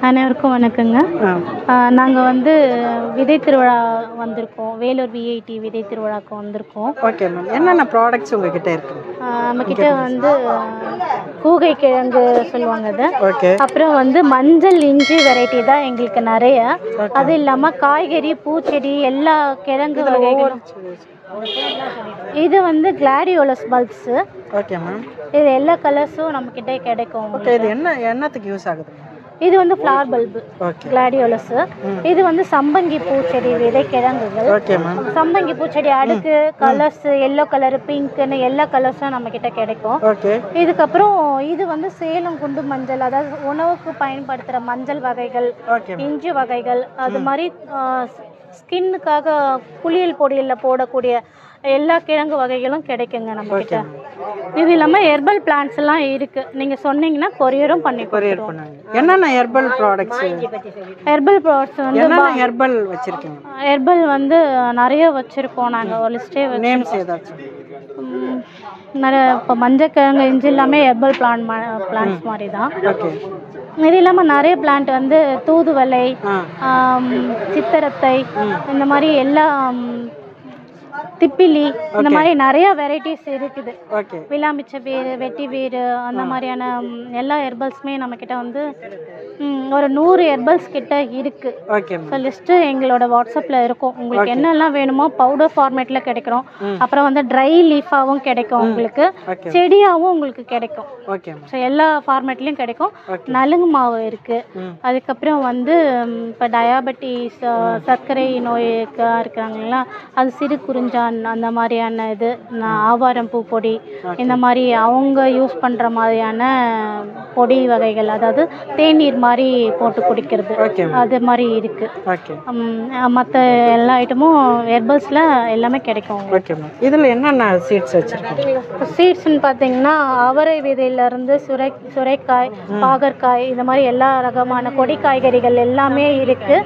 அனைவருக்கும் வணக்கங்க. நாங்கள் வந்து விதை திருவிழா வந்திருக்கோம். வேலூர் விஐடி விதை திருவிழாவுக்கு வந்திருக்கோம். Okay ma'am. என்னென்ன ப்ராடக்ட்ஸ் உங்ககிட்ட இருக்கு? நம்மக்கிட்ட வந்து கூகை கிழங்கு சொல்லுவாங்க அது. ஓகே. அப்புறம் வந்து மஞ்சள் இஞ்சி வெரைட்டி தான் எங்களுக்கு நிறைய. அது இல்லாமல் காய்கறி பூச்செடி எல்லா கிழங்கு வகைகளும். இது வந்து கிளாடியோலஸ் பல்ப்ஸு. Okay ma'am. இது எல்லா கலர்ஸும் நம்மக்கிட்ட கிடைக்கும். ஓகே. இது என்னத்துக்கு யூஸ் ஆகுது? இது வந்து ஃப்ளவர் பல்பு கிளாடியோலஸ். இது வந்து சம்பங்கி பூச்செடி விதை கிழங்குகள். Okay ma'am. சம்பங்கி பூச்செடி அடுக்கு கலர்ஸ் எல்லோ கலர் பிங்க்னு எல்லா கலர்ஸும் நம்ம கிட்ட கிடைக்கும். ஓகே. இதுக்கப்புறம் இது வந்து சேலம் குண்டு மஞ்சள், அதாவது உணவுக்கு பயன்படுத்துகிற மஞ்சள் வகைகள், இஞ்சி வகைகள், அது மாதிரி ஸ்கின்னுக்காக குளியல் பொடியில் போடக்கூடிய எல்லா கிழங்கு வகைகளும் கிடைக்குங்க நம்மக்கிட்ட. இது இல்லாமல் ஹெர்பல் பிளான்ட்ஸ் எல்லாம் இருக்கு. நீங்கள் சொன்னீங்கன்னா கொரியரும் கொரியர் பண்ணுவாங்க. என்னென்ன ஹெர்பல் ப்ராடக்ட்ஸ்? ஹெர்பல் ப்ராடக்ட்ஸ் வந்து ஹெர்பல் வச்சிருக்கீங்க? ஹெர்பல் வந்து நிறைய வச்சுருக்கோம். நாங்கள் ஒரு லிஸ்ட்டே நேம்ஸ் ஏதாச்சும் நிறைய. இப்போ மஞ்சள் கிழங்கு இஞ்சி எல்லாமே ஹெர்பல் பிளான்ட்ஸ் மாதிரி தான். ஓகே. இது இல்லாமல் நிறைய பிளான்ட் வந்து தூதுவளை, சித்தரத்தை, இந்த மாதிரி எல்லா திப்பிலி, இந்த மாதிரி நிறைய வெரைட்டிஸ் இருக்குது. விளாமிச்ச வேறு, வெட்டி வேறு, அந்த மாதிரியான எல்லா ஹெர்பல்ஸுமே நம்மக்கிட்ட வந்து ஒரு 100 ஹெர்பல்ஸ் கிட்ட இருக்கு. ஸோ லிஸ்ட்டு எங்களோட வாட்ஸ்அப்பில் இருக்கும். உங்களுக்கு என்னெல்லாம் வேணுமோ பவுடர் ஃபார்மேட்டில் கிடைக்கிறோம். அப்புறம் வந்து ட்ரை லீஃபாகவும் கிடைக்கும், உங்களுக்கு செடியாகவும் உங்களுக்கு கிடைக்கும். ஸோ எல்லா ஃபார்மேட்லேயும் கிடைக்கும். நலுங்கு மாவு இருக்குது. அதுக்கப்புறம் வந்து இப்போ டயாபெட்டிஸ், சர்க்கரை நோய்க்காக இருக்கிறாங்களா, அது சிறு குறிஞ்சான் அந்த மாதிரியான இது, ஆவாரம் பூ பொடி, இந்த மாதிரி அவங்க யூஸ் பண்ணுற மாதிரியான பொடி வகைகள், அதாவது தேநீர் மாதிரி போட்டு குடிக்கிறது, அது மாதிரி இருக்கு. மற்ற எல்லா ஐட்டமும் ஹெர்பல்ஸில் எல்லாமே கிடைக்கும். இதில் என்னென்ன சீட்ஸ் வச்சுருக்கீங்க? சீட்ஸ்ன்னு பார்த்தீங்கன்னா அவரை விதையிலேருந்து சுரைக்காய், பாகற்காய், இந்த மாதிரி எல்லா ரகமான கொடி காய்கறிகள் எல்லாமே இருக்குது.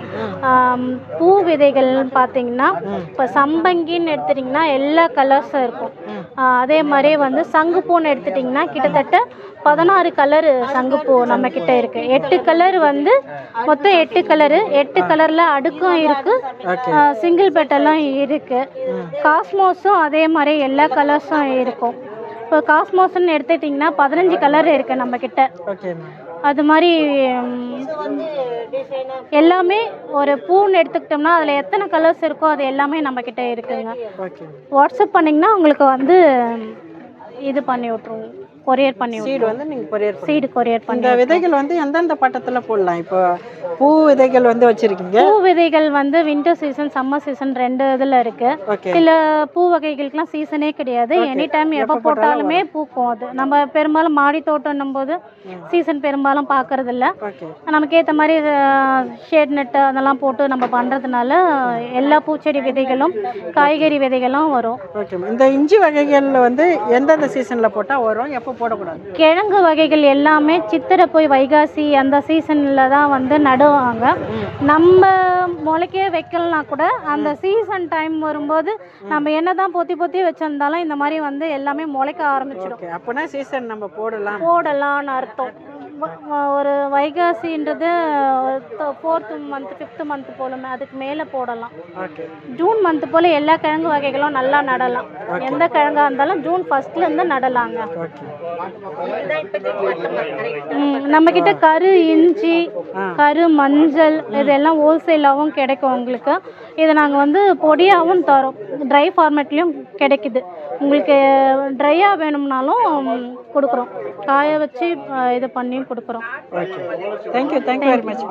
பூ விதைகள்னு பார்த்தீங்கன்னா இப்போ சம்பங்கின்னு எடுத்துட்டிங்கன்னா எல்லா கலர்ஸும் இருக்கும். அதே மாதிரி வந்து சங்குப்பூன்னு எடுத்துட்டிங்கன்னா கிட்டத்தட்ட 16 கலரு சங்குப்பூ நம்மக்கிட்ட இருக்குது. 8 கலர் வந்து மொத்தம் 8 கலரு. 8 கலரில் அடுக்கும் இருக்குது, சிங்கிள் பெட்டெல்லாம் இருக்குது. காஸ்மோஸும் அதே மாதிரி எல்லா கலர்ஸும் இருக்கும். இப்போ காஸ்மோஸ்ன்னு எடுத்துட்டிங்கன்னா 15 கலர் இருக்குது நம்மக்கிட்ட. அது மாதிரி எல்லாமே ஒரு பூன்னு எடுத்துக்கிட்டோம்னா அதில் எத்தனை கலர்ஸ் இருக்கோ அது எல்லாமே நம்மக்கிட்ட இருக்குங்க. வாட்ஸ்அப் பண்ணிங்கன்னா உங்களுக்கு வந்து இது பண்ணி விட்ருவோம், கொரியர் பண்ணி சீடு வந்து நீங்கள் சீடு கொரியர் பண்ணி. இந்த விதைகள் வந்து எந்தெந்த பட்டத்தில் போடலாம்? இப்போ பூ விதைகள் வந்து வச்சுருக்கீங்க. பூ விதைகள் வந்து வின்டர் சீசன், சம்மர் சீசன் 2 இதில் இருக்குது. சில பூ வகைகளுக்கெலாம் சீசனே கிடையாது, எனி டைம் எப்போ போட்டாலுமே பூக்கும். அது நம்ம பெரும்பாலும் மாடி தோட்டம்னும் போது சீசன் பெரும்பாலும் பார்க்கறதில்ல. நமக்கு ஏற்ற மாதிரி ஷேட் நெட்டு அதெல்லாம் போட்டு நம்ம பண்ணுறதுனால எல்லா பூச்செடி விதைகளும் காய்கறி விதைகளும் வரும். இந்த இஞ்சி வகைகளில் வந்து எந்தெந்த சீசனில் போட்டால் வரும், எப்போ போடக்கூடாது? கிழங்கு வகைகள் எல்லாமே சித்திரை போய் வைகாசி அந்த சீசனில் தான் வந்து நடுவாங்க. நம்ம முளைக்கே வைக்கலனா கூட அந்த சீசன் டைம் வரும்போது நம்ம என்ன தான் பொத்தி வச்சிருந்தாலும் இந்த மாதிரி வந்து எல்லாமே முளைக்க ஆரம்பிச்சிடும். அப்போனா சீசன் நம்ம போடலாம்னு அர்த்தம். ஒரு வைகாசின்றது 4th மந்த் 5th மந்த் போலுமே, அதுக்கு மேலே போடலாம். ஜூன் மந்த் போல் எல்லா கிழங்கு வகைகளும் நல்லா நடலாம். எந்த கிழங்கா இருந்தாலும் ஜூன் 1st நடலாங்க. நம்மக்கிட்ட கரு இஞ்சி, கரு மஞ்சள் இதெல்லாம் ஹோல்சேலாகவும் கிடைக்கும் உங்களுக்கு. இதை நாங்கள் வந்து பொடியாகவும் தரோம், ட்ரை ஃபார்மேட்லேயும் கிடைக்குது. உங்களுக்கு ட்ரையாக வேணும்னாலும் கொடுக்குறோம், காய வச்சு இது பண்ணியும் கொடுக்குறோம். Thank you very much.